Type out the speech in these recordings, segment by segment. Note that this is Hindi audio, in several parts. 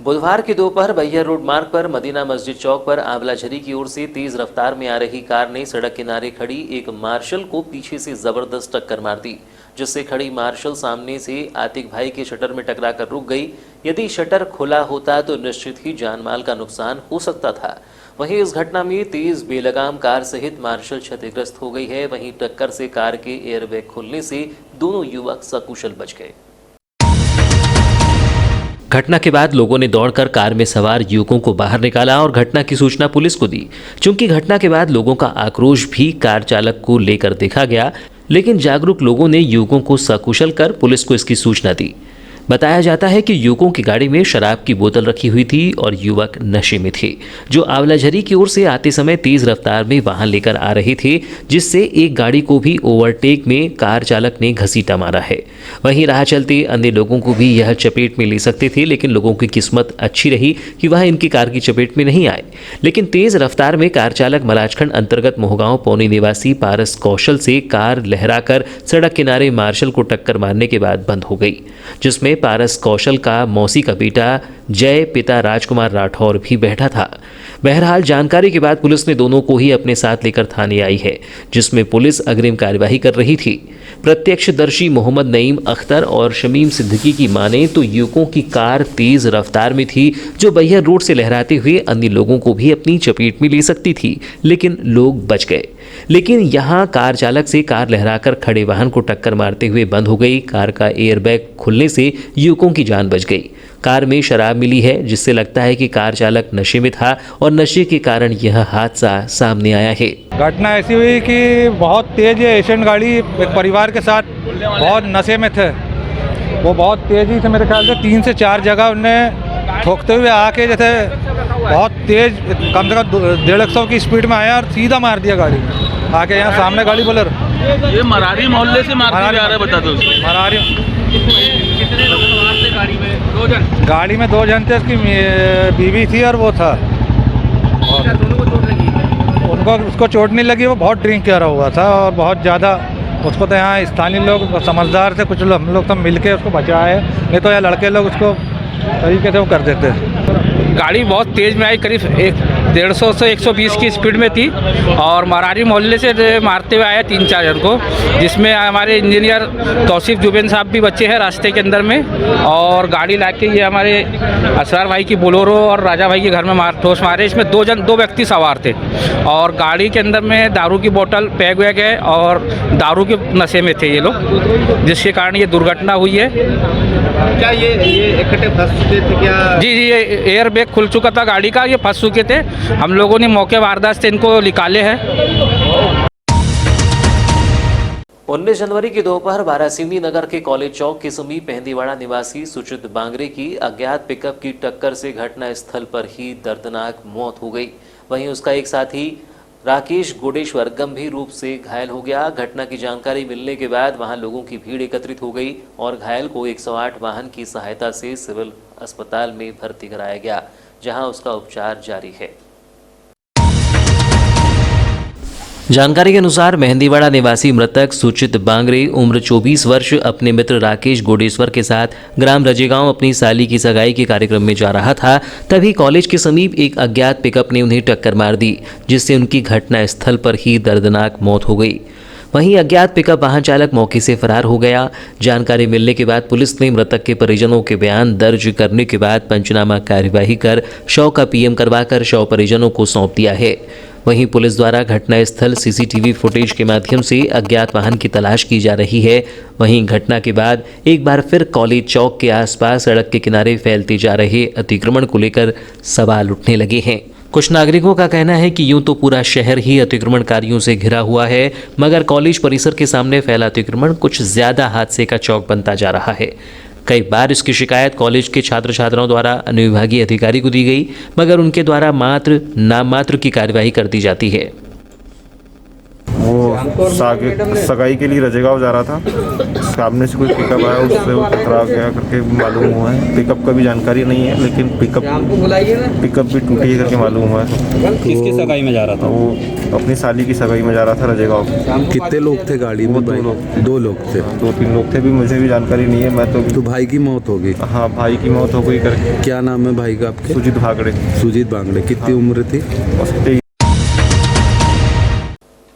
बुधवार की दोपहर बैहर रोड मार्ग पर मदीना मस्जिद चौक पर आंवलाझरी की ओर से तेज रफ्तार में आ रही कार ने सड़क किनारे खड़ी एक मार्शल को पीछे से जबरदस्त टक्कर मार दी, जिससे खड़ी मार्शल सामने से आतिक भाई के शटर में टकराकर रुक गई। यदि शटर खुला होता तो निश्चित ही जानमाल का नुकसान हो सकता था। वहीं इस घटना में तेज बेलगाम कार सहित मार्शल क्षतिग्रस्त हो गई है। वहीं टक्कर से कार के एयरबैग खुलने से दोनों युवक सकुशल बच गए। घटना के बाद लोगों ने दौड़कर कार में सवार युवकों को बाहर निकाला और घटना की सूचना पुलिस को दी। चूंकि घटना के बाद लोगों का आक्रोश भी कार चालक को लेकर देखा गया, लेकिन जागरूक लोगों ने युवकों को सकुशल कर पुलिस को इसकी सूचना दी। बताया जाता है कि युवकों की गाड़ी में शराब की बोतल रखी हुई थी और युवक नशे में थे, जो आंवलाझरी की ओर से आते समय तेज रफ्तार में वाहन लेकर आ रहे थे, जिससे एक गाड़ी को भी ओवरटेक में कार चालक ने घसीटा मारा है। वहीं राह चलते अन्य लोगों को भी यह चपेट में ले सकते थे, लेकिन लोगों की किस्मत अच्छी रही कि वह इनकी कार की चपेट में नहीं आए। लेकिन तेज रफ्तार में कार चालक मलाजखंड अंतर्गत मोहगांव पौनी निवासी पारस कौशल से कार लहराकर सड़क किनारे मार्शल को टक्कर मारने के बाद बंद हो गई, जिसमें पारस कौशल का मौसी का बेटा जय पिता राजकुमार राठौर भी बैठा था। बहरहाल जानकारी के बाद पुलिस ने दोनों को ही अपने साथ लेकर थाने आई है, जिसमें पुलिस अग्रिम कार्यवाही कर रही थी। प्रत्यक्षदर्शी मोहम्मद नईम अख्तर और शमीम सिद्दीकी की माने तो युवकों की कार तेज रफ्तार में थी, जो बैहर रोड से लहराते हुए अन्य लोगों को भी अपनी चपेट में ले सकती थी, लेकिन लोग बच गए। लेकिन यहाँ कार चालक से कार लहराकर खड़े वाहन को टक्कर मारते हुए बंद हो गई। कार का एयरबैग खुलने से युवकों की जान बच गई। कार में शराब मिली है, जिससे लगता है कि कार चालक नशे में था और नशे के कारण यह हादसा सामने आया है। घटना ऐसी हुई कि बहुत तेज एशियन गाड़ी एक परिवार के साथ बहुत नशे में थे। वो बहुत तेज़ी से मेरे ख्याल से 3 से 4 जगह उनने ठोकते हुए आके जैसे बहुत तेज़ कम से कम 150 की स्पीड में आया और सीधा मार दिया गाड़ी आके यहाँ सामने गाड़ी बोलर। ये मरारी मोहल्ले से मारते हुए आ रहे, बता दो। मरारी कितने लोग सवार थे गाड़ी में? 2 जन। गाड़ी में 2 जन थे, उसकी बीवी थी और वो था। और दोनों को चोट लगी? उसको चोट नहीं लगी, वो बहुत ड्रिंक कर हुआ था और बहुत ज़्यादा। उसको तो यहाँ स्थानीय लोग समझदार थे, कुछ लोग हम लोग सब मिल के उसको बचाए, नहीं तो यहाँ लड़के लोग उसको तरीके से वो कर देते। गाड़ी बहुत तेज़ में आई, करीब 150 से 120 की स्पीड में थी और मरारी मोहल्ले से मारते हुए आया 3-4 जन को, जिसमें हमारे इंजीनियर तौसीफ जुबेन साहब भी बच्चे हैं रास्ते के अंदर में। और गाड़ी लाके ये हमारे असरार भाई की बोलोरो और राजा भाई के घर में ठोस मारे। इसमें 2 व्यक्ति सवार थे और गाड़ी के अंदर में दारू की बोतल पैक वैग है और दारू के नशे में थे ये लोग, जिसके कारण ये दुर्घटना हुई है। क्या ये इकट्ठे फंस चुके थे क्या? जी, ये एयर बैग खुल चुका था गाड़ी का, ये फंस चुके थे। हम लोगों ने मौके वारदात से इनको निकाले हैं। 19 जनवरी की दोपहर बारासिंगी नगर के कॉलेज चौक के समीप मेहंदीवाड़ा निवासी सुचित बांगरे की अज्ञात पिकअप की टक्कर से घटना स्थल पर ही दर्दनाक मौत हो गई। वहीं उसका एक साथी राकेश गोडेश्वर गंभीर रूप से घायल हो गया। घटना की जानकारी मिलने के बाद वहां लोगों की भीड़ एकत्रित हो गई और घायल को 108 वाहन की सहायता से सिविल अस्पताल में भर्ती कराया गया, जहां उसका उपचार जारी है। जानकारी के अनुसार मेहंदीवाड़ा निवासी मृतक सुचित बांगरे उम्र 24 वर्ष अपने मित्र राकेश गोडेश्वर के साथ ग्राम रजेगांव अपनी साली की सगाई के कार्यक्रम में जा रहा था। तभी कॉलेज के समीप एक अज्ञात पिकअप ने उन्हें टक्कर मार दी, जिससे उनकी घटना स्थल पर ही दर्दनाक मौत हो गई। वहीं अज्ञात पिकअप वाहन चालक मौके से फरार हो गया। जानकारी मिलने के बाद पुलिस ने मृतक के परिजनों के बयान दर्ज करने के बाद पंचनामा कार्यवाही कर शव का पीएम करवाकर शव परिजनों को सौंप दिया है। वहीं पुलिस द्वारा घटनास्थल सीसीटीवी फुटेज के माध्यम से अज्ञात वाहन की तलाश की जा रही है। वहीं घटना के बाद एक बार फिर कॉलेज चौक के आसपास सड़क के किनारे फैलते जा रहे अतिक्रमण को लेकर सवाल उठने लगे हैं। कुछ नागरिकों का कहना है कि यूं तो पूरा शहर ही अतिक्रमणकारियों से घिरा हुआ है, मगर कॉलेज परिसर के सामने फैला अतिक्रमण कुछ ज्यादा हादसे का चौक बनता जा रहा है। कई बार इसकी शिकायत कॉलेज के छात्र छात्राओं द्वारा अनुविभागीय अधिकारी को दी गई, मगर उनके द्वारा मात्र नाम मात्र की कार्यवाही कर दी जाती है। वो सगाई के लिए रजेगांव जा रहा था। सामने से कोई पिकअप आया, उससे वो टकरा गया करके मालूम हुआ है। पिकअप का भी जानकारी नहीं है, लेकिन पिकअप भी टूटी है करके मालूम हुआ है। किसकी सगाई में जा रहा था? वो अपनी साली की सगाई में जा रहा था रजेगांव। कितने लोग थे गाड़ी में? दो लोग थे। 2-3 लोग थे, भी मुझे भी जानकारी नहीं है। मैं तो भाई की मौत हो गई? हाँ, भाई की मौत हो गई करके। क्या नाम है भाई का आपके? सुजीत भागड़े। सुजीत भागड़े। कितनी उम्र थी?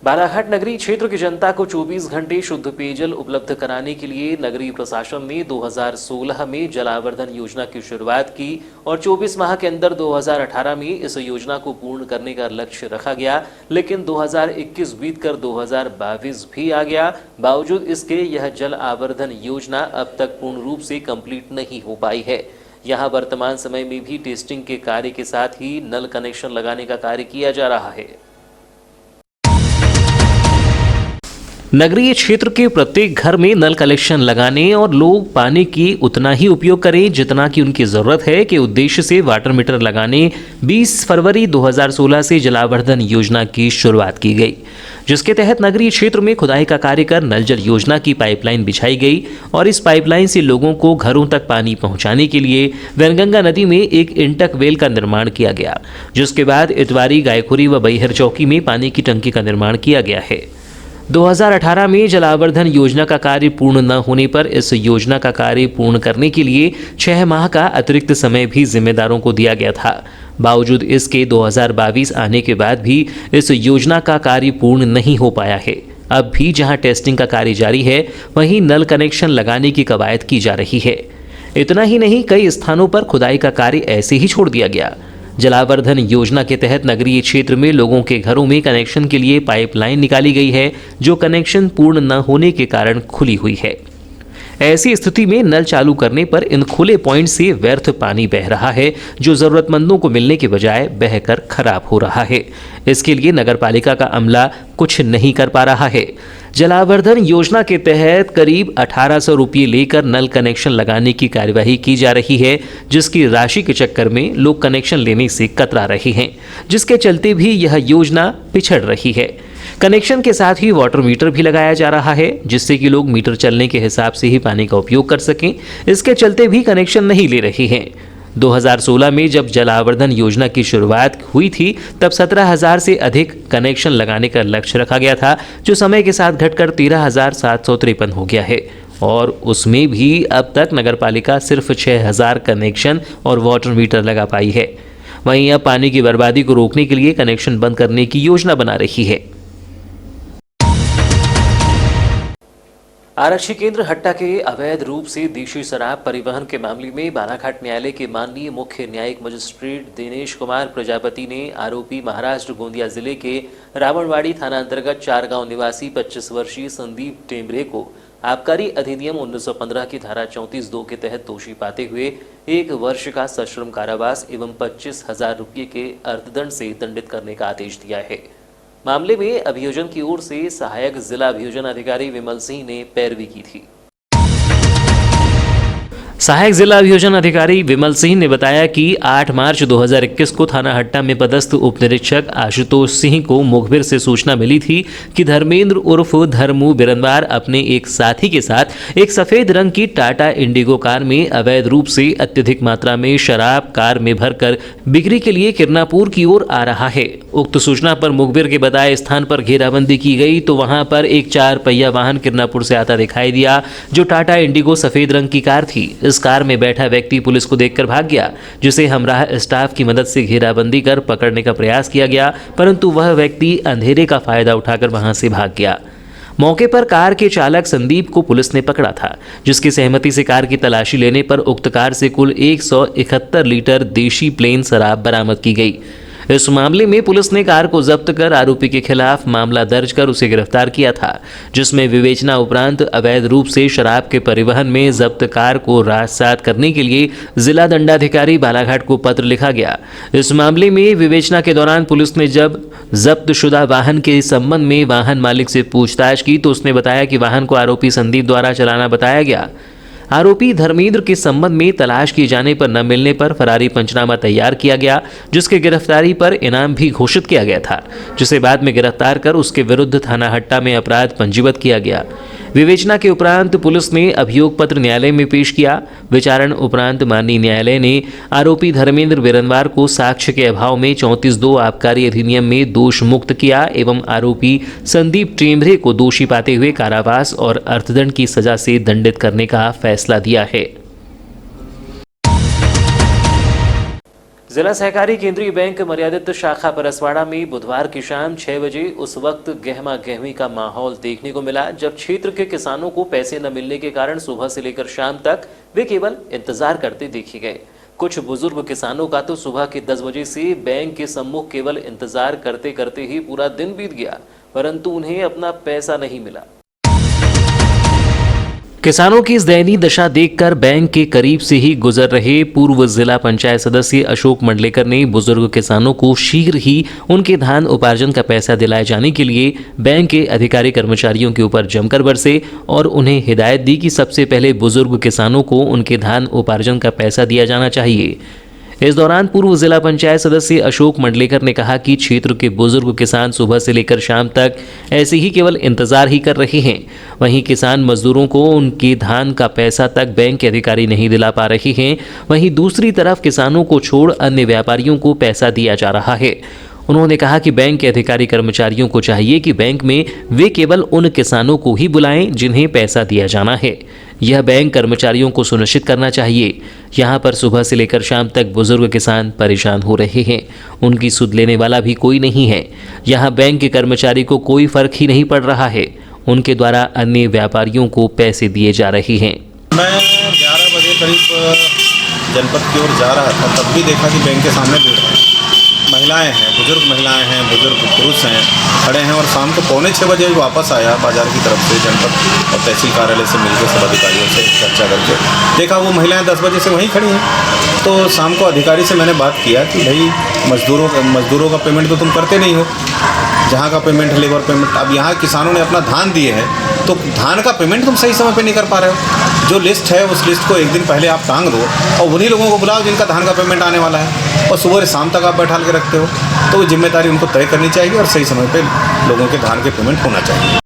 बालाघाट नगरीय क्षेत्र की जनता को 24 घंटे शुद्ध पेयजल उपलब्ध कराने के लिए नगरीय प्रशासन ने 2016 में जलावर्धन योजना की शुरुआत की और 24 माह के अंदर 2018 में इस योजना को पूर्ण करने का लक्ष्य रखा गया, लेकिन 2021 बीतकर 2022 भी आ गया। बावजूद इसके यह जल आवर्धन योजना अब तक पूर्ण रूप से कंप्लीट नहीं हो पाई है। यहाँ वर्तमान समय में भी टेस्टिंग के कार्य के साथ ही नल कनेक्शन लगाने का कार्य किया जा रहा है। नगरीय क्षेत्र के प्रत्येक घर में नल कनेक्शन लगाने और लोग पानी की उतना ही उपयोग करें जितना की उनकी जरूरत है के उद्देश्य से वाटर मीटर लगाने 20 फरवरी 2016 से जलावर्धन योजना की शुरुआत की गई, जिसके तहत नगरीय क्षेत्र में खुदाई का कार्य कर नल जल योजना की पाइपलाइन बिछाई गई और इस पाइपलाइन से लोगों को घरों तक पानी पहुंचाने के लिए वैनगंगा नदी में एक इंटक वेल का निर्माण किया गया, जिसके बाद इतवारी, गायखुरी व बैहर चौकी में पानी की टंकी का निर्माण किया गया है। 2018 में जलावर्धन योजना का कार्य पूर्ण न होने पर इस योजना का कार्य पूर्ण करने के लिए 6 माह का अतिरिक्त समय भी जिम्मेदारों को दिया गया था। बावजूद इसके 2022 आने के बाद भी इस योजना का कार्य पूर्ण नहीं हो पाया है। अब भी जहां टेस्टिंग का कार्य जारी है, वहीं नल कनेक्शन लगाने की कवायद की जा रही है। इतना ही नहीं, कई स्थानों पर खुदाई का कार्य ऐसे ही छोड़ दिया गया। जलावर्धन योजना के तहत नगरीय क्षेत्र में लोगों के घरों में कनेक्शन के लिए पाइपलाइन निकाली गई है, जो कनेक्शन पूर्ण न होने के कारण खुली हुई है। ऐसी स्थिति में नल चालू करने पर इन खुले पॉइंट से व्यर्थ पानी बह रहा है, जो जरूरतमंदों को मिलने के बजाय बहकर खराब हो रहा है। इसके लिए नगरपालिका का अमला कुछ नहीं कर पा रहा है। जलावर्धन योजना के तहत करीब 1800 रुपये लेकर नल कनेक्शन लगाने की कार्यवाही की जा रही है, जिसकी राशि के चक्कर में लोग कनेक्शन लेने से कतरा रहे हैं, जिसके चलते भी यह योजना पिछड़ रही है। कनेक्शन के साथ ही वाटर मीटर भी लगाया जा रहा है, जिससे कि लोग मीटर चलने के हिसाब से ही पानी का उपयोग कर सकें। इसके चलते भी कनेक्शन नहीं ले रहे हैं। 2016 में जब जलावर्धन योजना की शुरुआत हुई थी, तब 17,000 से अधिक कनेक्शन लगाने का लक्ष्य रखा गया था, जो समय के साथ घटकर 13,753 हो गया है और उसमें भी अब तक नगरपालिका सिर्फ 6,000 कनेक्शन और वाटर मीटर लगा पाई है। वहीं अब पानी की बर्बादी को रोकने के लिए कनेक्शन बंद करने की योजना बना रही है। आरक्षी केंद्र हट्टा के अवैध रूप से देशी शराब परिवहन के मामले में बालाघाट न्यायालय के माननीय मुख्य न्यायिक मजिस्ट्रेट दिनेश कुमार प्रजापति ने आरोपी महाराष्ट्र गोंदिया जिले के रावणवाड़ी थाना अंतर्गत 4 गांव निवासी 25 वर्षीय संदीप टेम्बरे को आबकारी अधिनियम 1915 की धारा 34(2) के तहत दोषी पाते हुए 1 वर्ष का सश्रम कारावास एवं 25,000 रुपये के अर्थदंड से दंडित करने का आदेश दिया है। मामले में अभियोजन की ओर से सहायक जिला अभियोजन अधिकारी विमल सिंह ने पैरवी की थी। सहायक जिला अभियोजन अधिकारी विमल सिंह ने बताया कि 8 मार्च 2021 को थाना हट्टा में पदस्थ उप निरीक्षक आशुतोष सिंह को मुखबिर से सूचना मिली थी कि धर्मेंद्र उर्फ धर्मू बिरनवार अपने एक साथी के साथ एक सफेद रंग की टाटा इंडिगो कार में अवैध रूप से अत्यधिक मात्रा में शराब कार में भरकर बिक्री के लिए किरनापुर की ओर आ रहा है। उक्त सूचना पर मुखबिर के बताए स्थान पर घेराबंदी की गई तो वहां पर एक 4 पहिया वाहन किरनापुर से आता दिखाई दिया, जो टाटा इंडिगो सफेद रंग की कार थी। इस कार में बैठा व्यक्ति पुलिस को देखकर भाग गया, जिसे हमराह स्टाफ की मदद से घेराबंदी कर पकड़ने का प्रयास किया गया, परंतु वह व्यक्ति अंधेरे का फायदा उठाकर वहां से भाग गया। मौके पर कार के चालक संदीप को पुलिस ने पकड़ा था, जिसकी सहमति से कार की तलाशी लेने पर उक्त कार से कुल 171 लीटर देशी प्लेन शराब बरामद की गई। इस मामले में पुलिस ने कार को जब्त कर आरोपी के खिलाफ मामला दर्ज कर उसे गिरफ्तार किया था, जिसमें विवेचना उपरांत अवैध रूप से शराब के परिवहन में जब्त कार को राजसात करने के लिए जिला दंडाधिकारी बालाघाट को पत्र लिखा गया। इस मामले में विवेचना के दौरान पुलिस ने जब जब्त शुदा वाहन के संबंध में वाहन मालिक से पूछताछ की तो उसने बताया कि वाहन को आरोपी संदीप द्वारा चलाना बताया गया। आरोपी धर्मेंद्र के संबंध में तलाश किए जाने पर न मिलने पर फरारी पंचनामा तैयार किया गया, जिसके गिरफ्तारी पर इनाम भी घोषित किया गया था, जिसे बाद में गिरफ्तार कर उसके विरुद्ध थाना हट्टा में अपराध पंजीबद्ध किया गया। विवेचना के उपरांत पुलिस ने अभियोग पत्र न्यायालय में पेश किया। विचारण उपरांत माननीय न्यायालय ने आरोपी धर्मेंद्र बिरनवार को साक्ष्य के अभाव में 34(2) आबकारी अधिनियम में दोष मुक्त किया एवं आरोपी संदीप टेम्भरे को दोषी पाते हुए कारावास और अर्थदंड की सजा से दंडित करने का फैसला दिया है। जिला सहकारी केंद्रीय बैंक मर्यादित शाखा परसवाड़ा में बुधवार की शाम 6 बजे उस वक्त गहमा गहमी का माहौल देखने को मिला जब क्षेत्र के किसानों को पैसे न मिलने के कारण सुबह से लेकर शाम तक वे केवल इंतजार करते देखे गए। कुछ बुजुर्ग किसानों का तो सुबह के 10 बजे से बैंक के सम्मुख केवल इंतजार करते करते ही पूरा दिन बीत गया, परंतु उन्हें अपना पैसा नहीं मिला। किसानों की इस दयनीय दशा देखकर बैंक के करीब से ही गुजर रहे पूर्व जिला पंचायत सदस्य अशोक मंडलेकर ने बुजुर्ग किसानों को शीघ्र ही उनके धान उपार्जन का पैसा दिलाए जाने के लिए बैंक के अधिकारी कर्मचारियों के ऊपर जमकर बरसे और उन्हें हिदायत दी कि सबसे पहले बुजुर्ग किसानों को उनके धान उपार्जन का पैसा दिया जाना चाहिए। इस दौरान पूर्व जिला पंचायत सदस्य अशोक मंडलेकर ने कहा कि क्षेत्र के बुजुर्ग किसान सुबह से लेकर शाम तक ऐसे ही केवल इंतजार ही कर रहे हैं। वहीं किसान मजदूरों को उनके धान का पैसा तक बैंक के अधिकारी नहीं दिला पा रहे हैं। वहीं दूसरी तरफ किसानों को छोड़ अन्य व्यापारियों को पैसा दिया जा रहा है। उन्होंने कहा कि बैंक के अधिकारी कर्मचारियों को चाहिए कि बैंक में वे केवल उन किसानों को ही बुलाएं जिन्हें पैसा दिया जाना है। यह बैंक कर्मचारियों को सुनिश्चित करना चाहिए। यहाँ पर सुबह से लेकर शाम तक बुजुर्ग किसान परेशान हो रहे हैं। उनकी सुध लेने वाला भी कोई नहीं है। यहाँ बैंक के कर्मचारी को कोई फर्क ही नहीं पड़ रहा है। उनके द्वारा अन्य व्यापारियों को पैसे दिए जा रहे हैं। मैं 11 बजे करीब जनपद की ओर जा रहा था, तब भी देखा कि बैंक के सामने भीड़ है। महिलाएं हैं, बुजुर्ग महिलाएं हैं, बुजुर्ग पुरुष हैं, खड़े हैं। और शाम को 5:45 बजे वापस आया बाजार की तरफ से जनपद और तहसील कार्यालय से मिलकर सब अधिकारियों से चर्चा करके देखा वो महिलाएं 10 बजे से वहीं खड़ी हैं। तो शाम को अधिकारी से मैंने बात किया कि भाई मजदूरों का पेमेंट तो तुम करते नहीं हो, जहाँ का पेमेंट है लेबर पेमेंट। अब यहाँ किसानों ने अपना धान दिए हैं तो धान का पेमेंट तुम सही समय पे नहीं कर पा रहे हो। जो लिस्ट है उस लिस्ट को एक दिन पहले आप टांग दो और उन्हीं लोगों को बुलाओ जिनका धान का पेमेंट आने वाला है, और सुबह से शाम तक आप बैठा के रखते हो। तो वो जिम्मेदारी उनको तय करनी चाहिए और सही समय पे लोगों के धान के पेमेंट होना चाहिए।